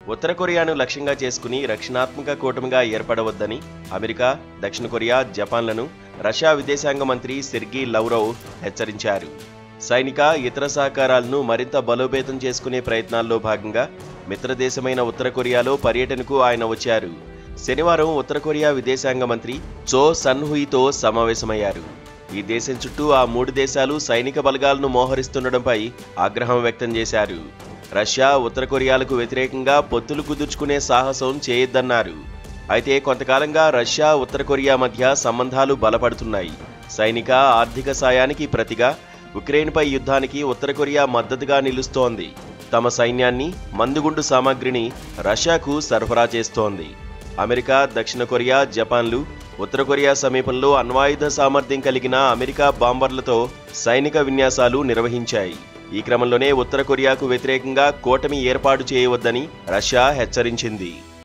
ఉత్తర కొరియాను లక్ష్యంగా చేసుకుని రక్షణాత్మక కూటమిగా ఏర్పడవద్దని అమెరికా, దక్షిణ కొరియా, జపాన్లను రష్యా విదేశాంగ మంత్రి సెర్గీ లవ్రోవ్ హెచ్చరించారు. సైనిక, ఇతర సహకారాలను మరింత బలోపేతం చేసుకునే ప్రయత్నాల్లో భాగంగా మిత్రదేశమైన ఉత్తర కొరియాలో పర్యటనకు ఆయన వచ్చారు. శనివారం ఉత్తర కొరియా విదేశాంగ మంత్రి చో సన్-హుయితో సమావేశమయ్యారు. ఈ దేశం చుట్టూ ఆ మూడు దేశాలు సైనిక బలగాలను మోహరిస్తుండడంపై ఆగ్రహం వ్యక్తం చేశారు. రష్యా, ఉత్తర కొరియాలకు వ్యతిరేకంగా పొత్తులు కుదుర్చుకునే సాహసం చేయొద్దన్నారు. అయితే కొంతకాలంగా రష్యా, ఉత్తర కొరియా మధ్య సంబంధాలు బలపడుతున్నాయి. సైనిక, ఆర్థిక సాయానికి ప్రతిగా ఉక్రెయిన్పై యుద్ధానికి ఉత్తర కొరియా మద్దతుగా నిలుస్తోంది. తమ సైన్యాన్ని, మందుగుండు సామాగ్రిని రష్యాకు సరఫరా చేస్తోంది. అమెరికా, దక్షిణ కొరియా, జపాన్లు ఉత్తర కొరియా సమీపంలో అణ్వాయుధ సామర్థ్యం కలిగిన అమెరికా బాంబర్లతో సైనిక విన్యాసాలు నిర్వహించాయి. ఈ క్రమంలోనే ఉత్తర కొరియాకు వ్యతిరేకంగా కూటమి ఏర్పాటు చేయవద్దని రష్యా హెచ్చరించింది.